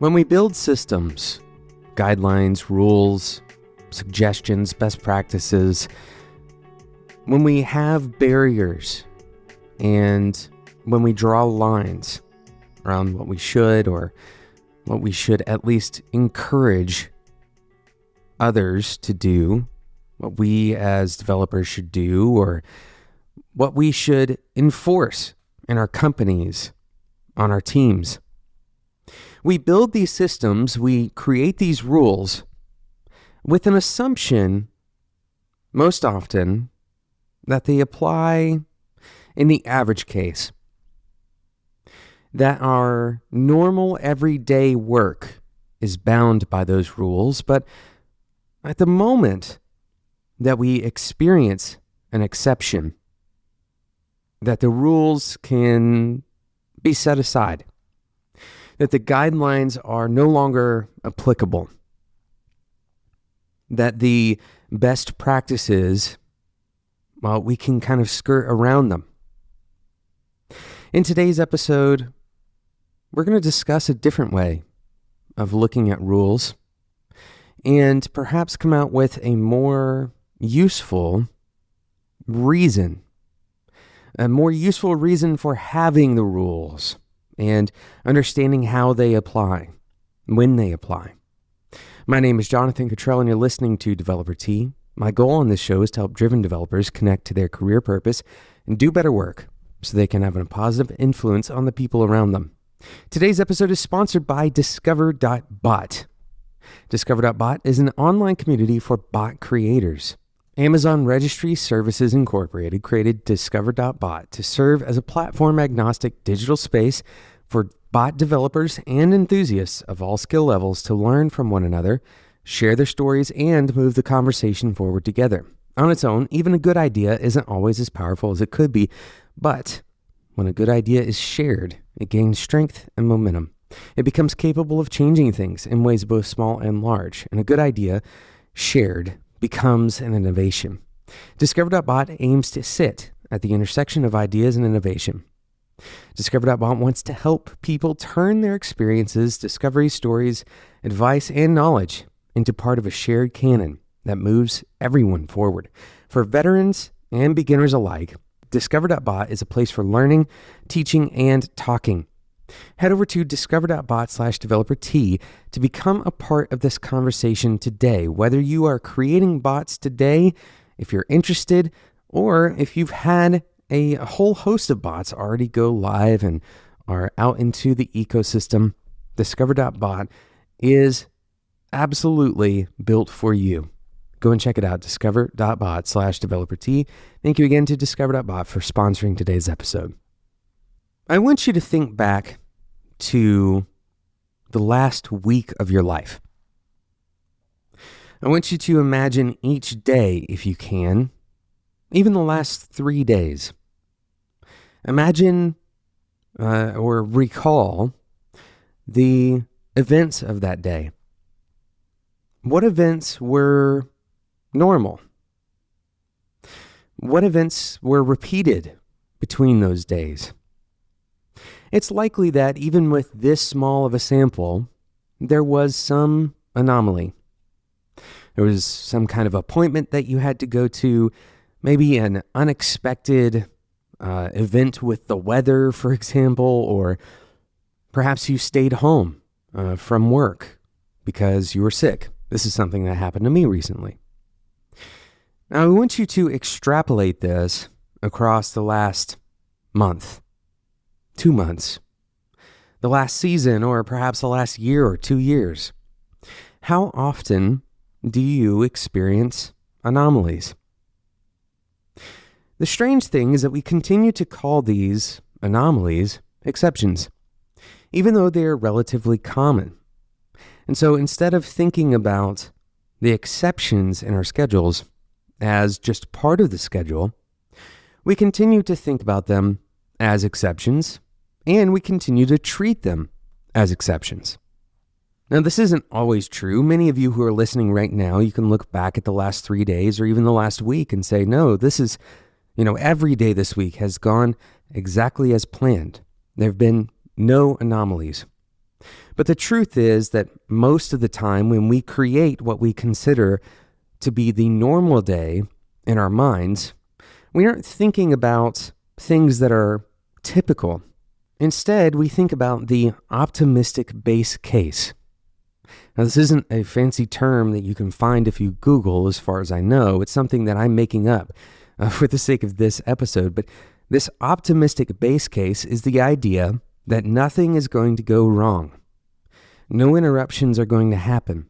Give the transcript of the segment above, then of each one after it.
When we build systems, guidelines, rules, suggestions, best practices, when we have barriers and when we draw lines around what we should or what we should at least encourage others to do, what we as developers should do, or what we should enforce in our companies, on our teams. We build these systems, we create these rules with an assumption, most often, that they apply in the average case. That our normal everyday work is bound by those rules, but at the moment that we experience an exception, that the rules can be set aside, that the guidelines are no longer applicable, that the best practices, well, we can kind of skirt around them. In today's episode, we're going to discuss a different way of looking at rules and perhaps come out with a more useful reason, a more useful reason for having the rules and understanding how they apply, when they apply. My name is Jonathan Cottrell, and you're listening to Developer Tea. My goal on this show is to help driven developers connect to their career purpose and do better work so they can have a positive influence on the people around them. Today's episode is sponsored by Discover.bot. Discover.bot is an online community for bot creators. Amazon Registry Services Incorporated created Discover.bot to serve as a platform-agnostic digital space for bot developers and enthusiasts of all skill levels to learn from one another, share their stories, and move the conversation forward together. On its own, even a good idea isn't always as powerful as it could be, but when a good idea is shared, it gains strength and momentum. It becomes capable of changing things in ways both small and large, and a good idea shared becomes an innovation. Discover.bot aims to sit at the intersection of ideas and innovation. Discover.bot wants to help people turn their experiences, discovery stories, advice, and knowledge into part of a shared canon that moves everyone forward. For veterans and beginners alike, Discover.bot is a place for learning, teaching, and talking. Head over to discover.bot/developerT to become a part of this conversation today. Whether you are creating bots today, if you're interested, or if you've had a whole host of bots already go live and are out into the ecosystem, Discover.bot is absolutely built for you. Go and check it out, discover.bot/developerT. Thank you again to Discover.bot for sponsoring today's episode. I want you to think back to the last week of your life. I want you to imagine each day, if you can, even the last 3 days. Imagine or recall the events of that day. What events were normal? What events were repeated between those days? It's likely that even with this small of a sample, there was some anomaly. There was some kind of appointment that you had to go to, maybe an unexpected event with the weather, for example, or perhaps you stayed home from work because you were sick. This is something that happened to me recently. Now, I want you to extrapolate this across the last month, 2 months, the last season, or perhaps the last year or 2 years. How often do you experience anomalies? The strange thing is that we continue to call these anomalies exceptions, even though they are relatively common. And so instead of thinking about the exceptions in our schedules as just part of the schedule, we continue to think about them as exceptions, and we continue to treat them as exceptions. Now, this isn't always true. Many of you who are listening right now, you can look back at the last 3 days or even the last week and say, no, this is, every day this week has gone exactly as planned. There have been no anomalies. But the truth is that most of the time when we create what we consider to be the normal day in our minds, we aren't thinking about things that are typical. Instead, we think about the optimistic base case. Now, this isn't a fancy term that you can find if you Google, as far as I know. It's something that I'm making up for the sake of this episode. But this optimistic base case is the idea that nothing is going to go wrong. No interruptions are going to happen.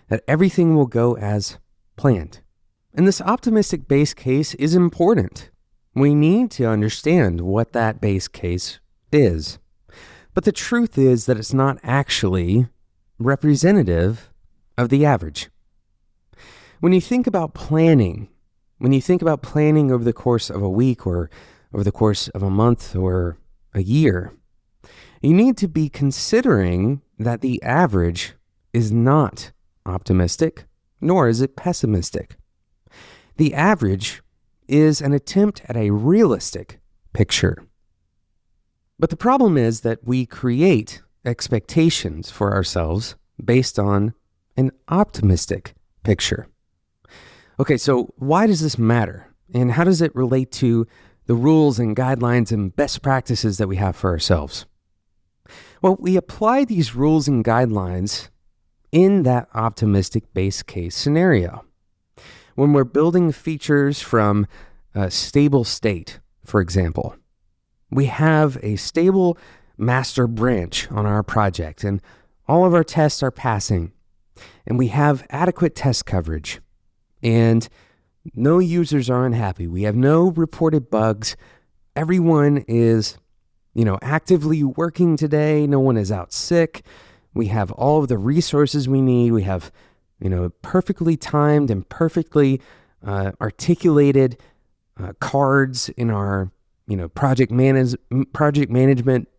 That everything will go as planned. And this optimistic base case is important. We need to understand what that base case is. But the truth is that it's not actually representative of the average. When you think about planning over the course of a week or over the course of a month or a year, you need to be considering that the average is not optimistic, nor is it pessimistic. The average is an attempt at a realistic picture. But the problem is that we create expectations for ourselves based on an optimistic picture. Okay, so why does this matter? And how does it relate to the rules and guidelines and best practices that we have for ourselves? Well, we apply these rules and guidelines in that optimistic base case scenario. When we're building features from a stable state, for example, we have a stable master branch on our project and all of our tests are passing and we have adequate test coverage and no users are unhappy. We have no reported bugs. Everyone is, actively working today. No one is out sick. We have all of the resources we need. We have, perfectly timed and perfectly articulated cards in our, project management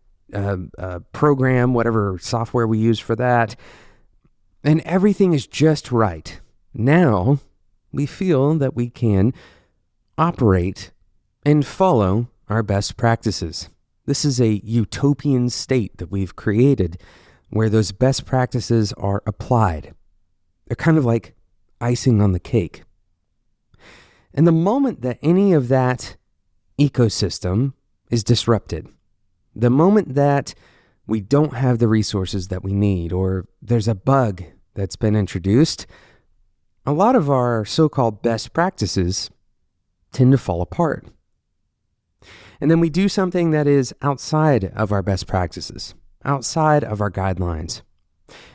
program, whatever software we use for that. And everything is just right. Now we feel that we can operate and follow our best practices. This is a utopian state that we've created where those best practices are applied. They're kind of like icing on the cake. And the moment that any of that ecosystem is disrupted, the moment that we don't have the resources that we need, or there's a bug that's been introduced, a lot of our so-called best practices tend to fall apart. And then we do something that is outside of our best practices, outside of our guidelines,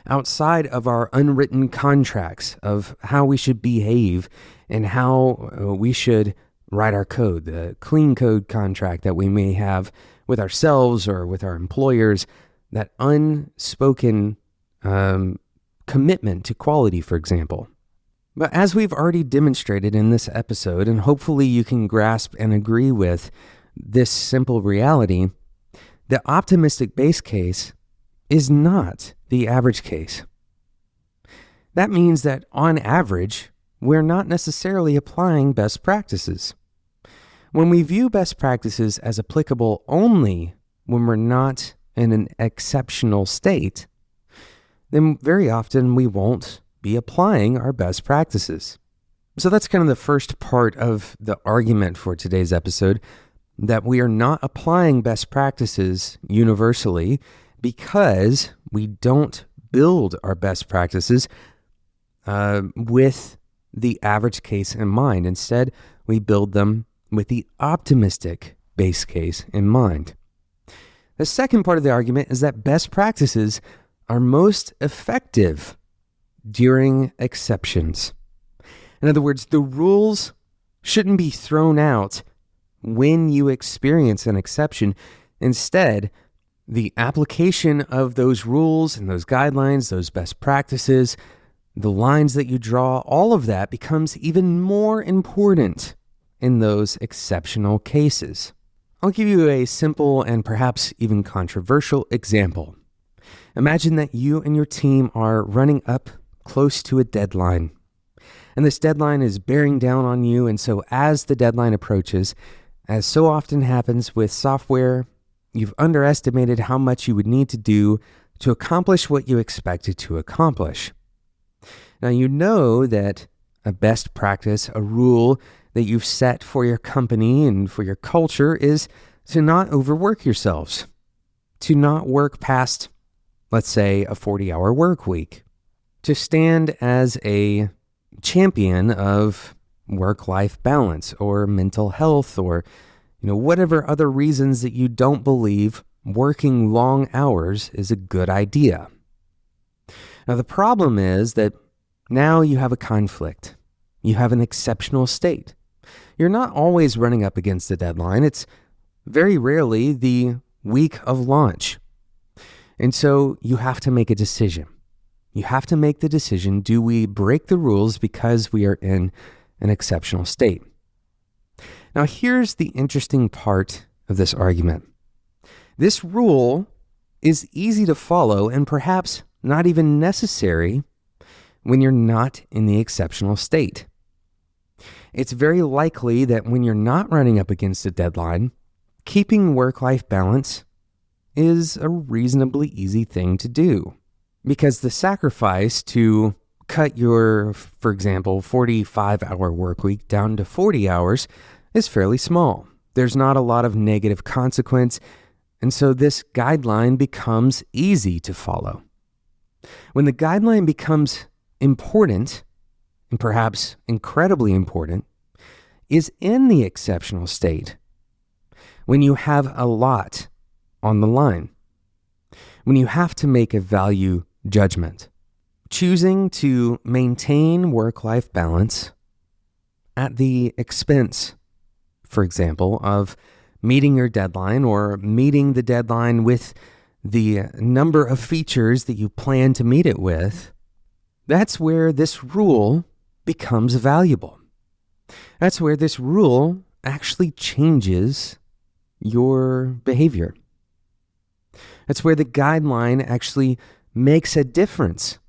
outside of our unwritten contracts of how we should behave and how we should write our code, the clean code contract that we may have with ourselves or with our employers, that unspoken commitment to quality, for example. But as we've already demonstrated in this episode, and hopefully you can grasp and agree with this simple reality, the optimistic base case is not the average case. That means that on average, we're not necessarily applying best practices. When we view best practices as applicable only when we're not in an exceptional state, then very often we won't be applying our best practices. So that's kind of the first part of the argument for today's episode, that we are not applying best practices universally because we don't build our best practices with the average case in mind. Instead, we build them with the optimistic base case in mind. The second part of the argument is that best practices are most effective during exceptions. In other words, the rules shouldn't be thrown out when you experience an exception. Instead, the application of those rules and those guidelines, those best practices, the lines that you draw, all of that becomes even more important in those exceptional cases. I'll give you a simple and perhaps even controversial example. Imagine that you and your team are running up close to a deadline, and this deadline is bearing down on you. And so as the deadline approaches, as so often happens with software, you've underestimated how much you would need to do to accomplish what you expected to accomplish. Now, you know that a best practice, a rule that you've set for your company and for your culture is to not overwork yourselves, to not work past, let's say, a 40-hour work week, to stand as a champion of work-life balance or mental health or whatever other reasons that you don't believe working long hours is a good idea. Now, the problem is that now you have a conflict. You have an exceptional state. You're not always running up against the deadline. It's very rarely the week of launch. And so you have to make a decision. You have to make the decision, do we break the rules because we are in an exceptional state? Now, here's the interesting part of this argument. This rule is easy to follow and perhaps not even necessary when you're not in the exceptional state. It's very likely that when you're not running up against a deadline, keeping work-life balance is a reasonably easy thing to do, because the sacrifice to cut your, for example, 45-hour work week down to 40 hours is fairly small. There's not a lot of negative consequence, and so this guideline becomes easy to follow. When the guideline becomes important, and perhaps incredibly important, is in the exceptional state, when you have a lot on the line, when you have to make a value judgment, choosing to maintain work-life balance at the expense, for example, of meeting your deadline or meeting the deadline with the number of features that you plan to meet it with, that's where this rule becomes valuable. That's where this rule actually changes your behavior. That's where the guideline actually makes a difference.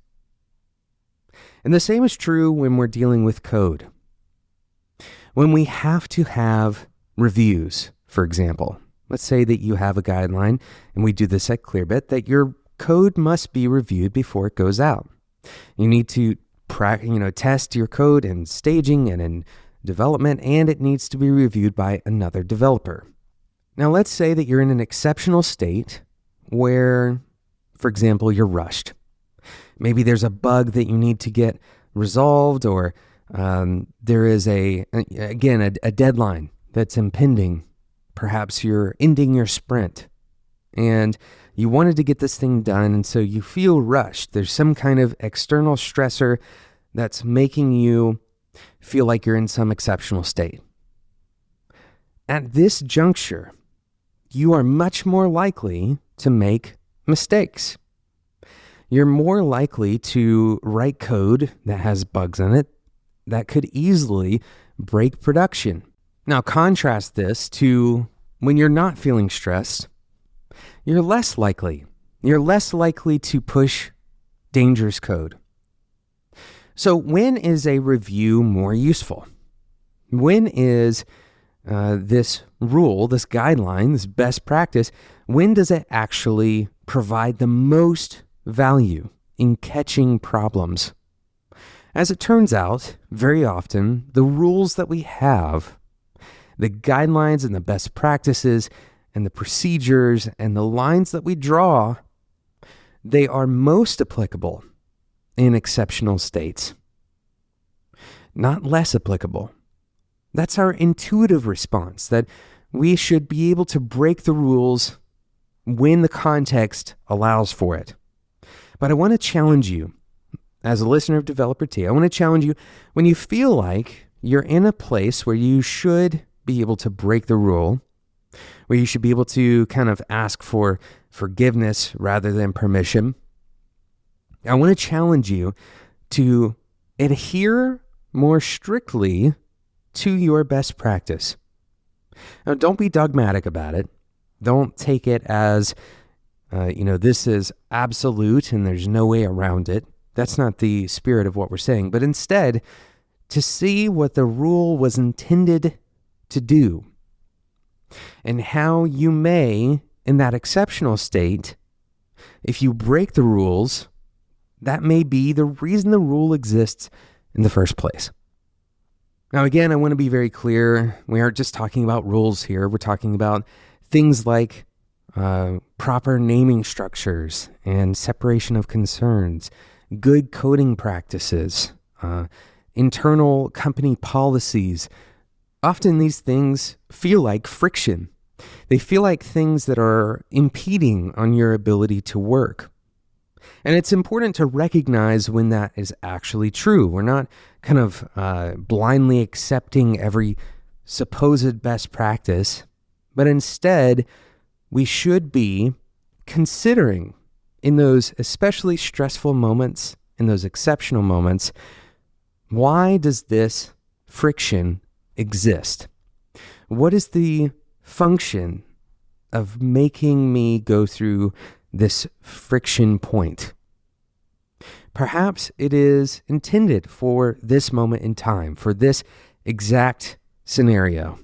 And the same is true when we're dealing with code. When we have to have reviews, for example, let's say that you have a guideline, and we do this at Clearbit, that your code must be reviewed before it goes out. You need to test your code in staging and in development, and it needs to be reviewed by another developer. Now, let's say that you're in an exceptional state where, for example, you're rushed. Maybe there's a bug that you need to get resolved, or there is a deadline that's impending. Perhaps you're ending your sprint and you wanted to get this thing done, and so you feel rushed. There's some kind of external stressor that's making you feel like you're in some exceptional state. At this juncture, you are much more likely to make mistakes. You're more likely to write code that has bugs in it that could easily break production. Now, contrast this to when you're not feeling stressed. You're less likely to push dangerous code. So when is a review more useful? When is this rule, this guideline, this best practice, when does it actually provide the most value in catching problems? As it turns out, very often, the rules that we have, the guidelines and the best practices and the procedures and the lines that we draw, they are most applicable in exceptional states, not less applicable. That's our intuitive response, that we should be able to break the rules when the context allows for it. But I want to challenge you, as a listener of Developer Tea, I want to challenge you when you feel like you're in a place where you should be able to break the rule, where you should be able to kind of ask for forgiveness rather than permission. I want to challenge you to adhere more strictly to your best practice. Now, don't be dogmatic about it. Don't take it as, this is absolute and there's no way around it. That's not the spirit of what we're saying. But instead, to see what the rule was intended to do and how you may, in that exceptional state, if you break the rules, that may be the reason the rule exists in the first place. Now, again, I want to be very clear. We aren't just talking about rules here. We're talking about things like proper naming structures and separation of concerns, good coding practices, internal company policies. Often these things feel like friction. They feel like things that are impeding on your ability to work. And it's important to recognize when that is actually true. We're not kind of blindly accepting every supposed best practice, but instead we should be considering in those especially stressful moments, in those exceptional moments, why does this friction exist? What is the function of making me go through this friction point? Perhaps it is intended for this moment in time, for this exact scenario.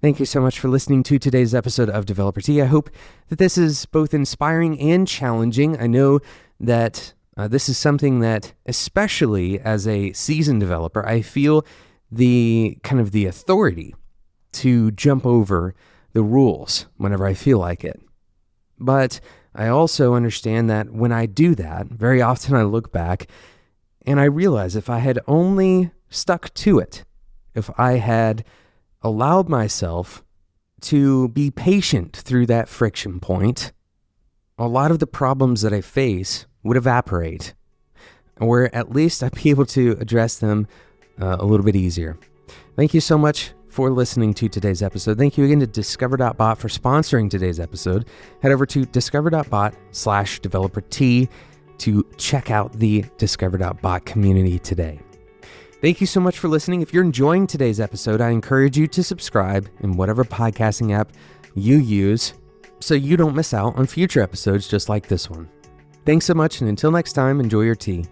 Thank you so much for listening to today's episode of Developer Tea. I hope that this is both inspiring and challenging. I know that this is something that, especially as a seasoned developer, I feel the authority to jump over the rules whenever I feel like it. But I also understand that when I do that, very often I look back and I realize if I had only stuck to it, if I had allowed myself to be patient through that friction point, a lot of the problems that I face would evaporate, or at least I'd be able to address them a little bit easier. Thank you so much for listening to today's episode. Thank you again to Discover.bot for sponsoring today's episode. Head over to discover.bot/developertea to check out the Discover.bot community today. Thank you so much for listening. If you're enjoying today's episode, I encourage you to subscribe in whatever podcasting app you use so you don't miss out on future episodes just like this one. Thanks so much, and until next time, enjoy your tea.